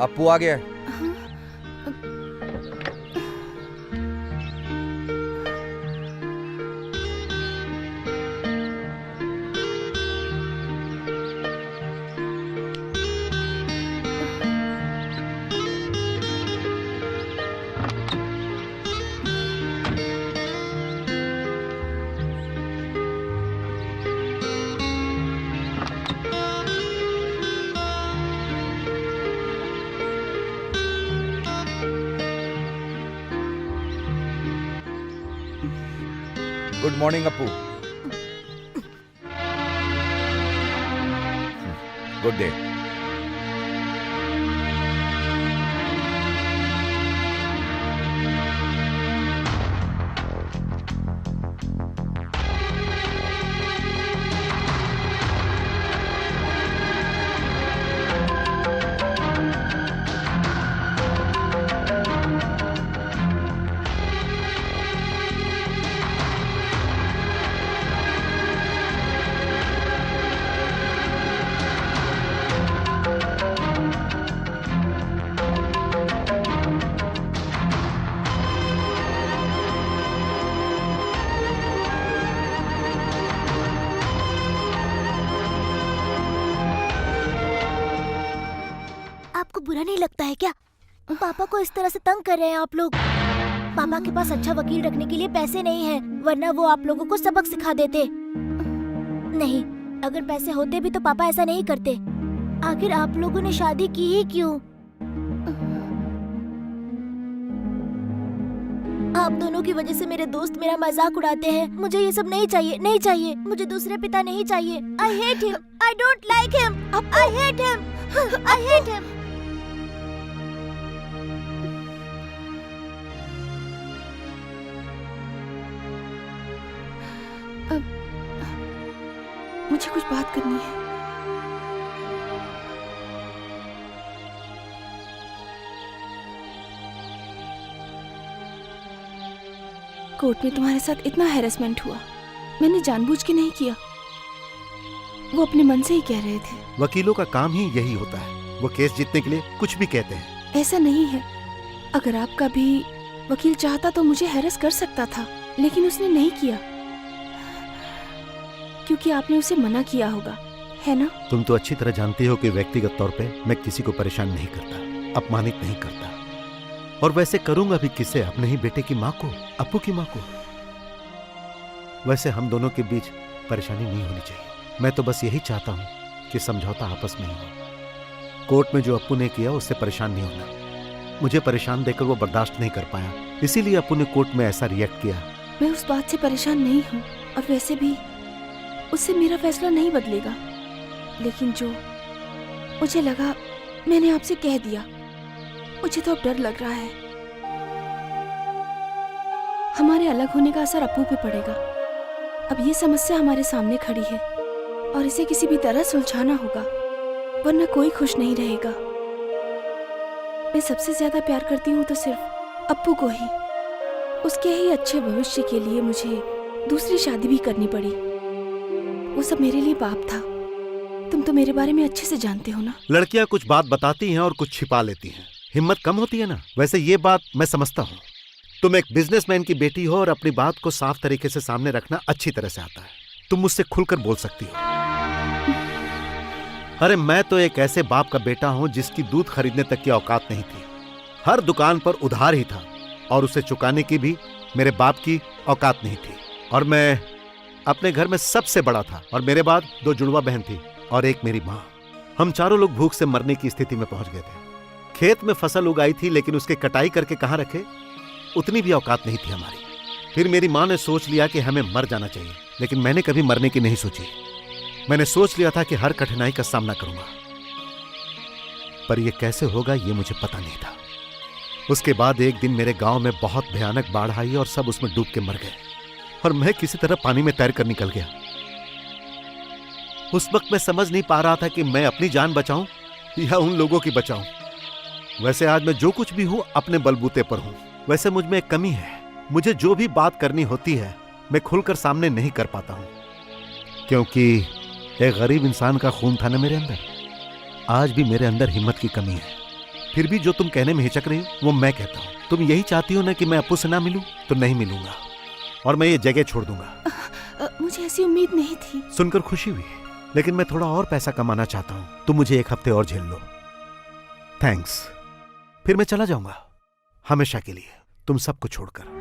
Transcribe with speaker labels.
Speaker 1: अप्पू आ गया है। Good morning Appu. Good day.
Speaker 2: आपको बुरा नहीं लगता है क्या? पापा को इस तरह से तंग कर रहे हैं आप लोग। पापा के पास अच्छा वकील रखने के लिए पैसे नहीं है, वरना वो आप लोगों को सबक सिखा देते। नहीं, अगर पैसे होते भी तो पापा ऐसा नहीं करते। आखिर आप लोगों ने शादी की ही क्यों? आप दोनों की वजह से मेरे दोस्त मेरा मजाक उड़ाते हैं। मुझे ये सब नहीं चाहिए, नहीं चाहिए। मुझे दूसरे पिता नहीं चाहिए। I hate him, I don't like him, I hate him, I hate him.
Speaker 3: मुझे कुछ बात करनी है। कोर्ट में तुम्हारे साथ इतना हैरेसमेंट हुआ, मैंने जानबूझ के नहीं किया। वो अपने मन से ही कह रहे थे।
Speaker 4: वकीलों का काम ही यही होता है, वो केस जीतने के लिए कुछ भी कहते हैं।
Speaker 3: ऐसा नहीं है। अगर आपका भी वकील चाहता तो मुझे हैरेस कर सकता था, लेकिन उसने नहीं किया क्योंकि आपने उसे मना किया होगा, है ना?
Speaker 4: तुम तो अच्छी तरह जानती हो कि व्यक्तिगत तौर पे मैं किसी को परेशान नहीं करता, अपमानित नहीं करता। और वैसे करूंगा भी किसे? अपने ही बेटे की माँ को, अप्पू की माँ को। वैसे हम दोनों के बीच परेशानी नहीं होनी चाहिए। मैं तो बस यही चाहता हूँ कि समझौता आपस में ही हो। कोर्ट में जो अप्पू ने किया उससे परेशान नहीं होना। मुझे परेशान देकर वो बर्दाश्त नहीं कर पाया, इसीलिए अप्पू ने कोर्ट में ऐसा रिएक्ट किया।
Speaker 3: मैं उस बात से परेशान नहीं हूँ, और वैसे भी उससे मेरा फैसला नहीं बदलेगा। लेकिन जो मुझे लगा मैंने आपसे कह दिया। मुझे तो अब डर लग रहा है हमारे अलग होने का असर अप्पू पे पड़ेगा। अब ये समस्या हमारे सामने खड़ी है और इसे किसी भी तरह सुलझाना होगा, वरना कोई खुश नहीं रहेगा। मैं सबसे ज्यादा प्यार करती हूँ तो सिर्फ अप्पू को ही। उसके ही अच्छे भविष्य के लिए मुझे दूसरी शादी भी करनी पड़ी। वो सब मेरे लिए पाप था। तुम तो मेरे बारे में अच्छे से जानते हो ना।
Speaker 4: लड़कियां कुछ बात बताती हैं और कुछ छिपा लेती हैं, हिम्मत कम होती है ना। वैसे ये बात मैं समझता हूँ, तुम एक बिजनेसमैन की बेटी हो और अपनी बात को साफ तरीके से सामने रखना अच्छी तरह से आता है। तुम मुझसे खुलकर बोल सकती हो। अरे मैं तो एक ऐसे बाप का बेटा हूं जिसकी दूध खरीदने तक की औकात नहीं थी। हर दुकान पर उधार ही था और उसे चुकाने की भी मेरे बाप की औकात नहीं थी। और मैं अपने घर में सबसे बड़ा था और मेरे बाद 2 जुड़वा बहन थी और एक मेरी माँ। हम चारों लोग भूख से मरने की स्थिति में पहुंच गए थे। खेत में फसल उगाई थी लेकिन उसके कटाई करके कहाँ रखे, उतनी भी औकात नहीं थी हमारी। फिर मेरी माँ ने सोच लिया कि हमें मर जाना चाहिए, लेकिन मैंने कभी मरने की नहीं सोची। मैंने सोच लिया था कि हर कठिनाई का सामना करूंगा, पर यह कैसे होगा ये मुझे पता नहीं था। उसके बाद एक दिन मेरे गांव में बहुत भयानक बाढ़ आई और सब उसमें डूब के मर गए और मैं किसी तरह पानी में तैर कर निकल गया। उस वक्त मैं समझ नहीं पा रहा था कि मैं अपनी जान बचाऊं या उन लोगों की बचाऊं। वैसे आज मैं जो कुछ भी हूं अपने बलबूते पर हूं। वैसे मुझ में एक कमी है, मुझे जो भी बात करनी होती है मैं खुलकर सामने नहीं कर पाता हूं, क्योंकि एक गरीब इंसान का खून था ना मेरे अंदर। आज भी मेरे अंदर हिम्मत की कमी है। फिर भी जो तुम कहने में हिचक रही हो वो मैं कहता हूँ। तुम यही चाहती हो ना कि मैं अप्पू से ना मिलूं? तो नहीं मिलूंगा और मैं ये जगह छोड़ दूंगा।
Speaker 3: मुझे ऐसी उम्मीद नहीं थी।
Speaker 4: सुनकर खुशी हुई, लेकिन मैं थोड़ा और पैसा कमाना चाहता हूँ। तुम मुझे 1 हफ्ते और झेल लो। थैंक्स। फिर मैं चला जाऊंगा हमेशा के लिए, तुम सबको छोड़कर।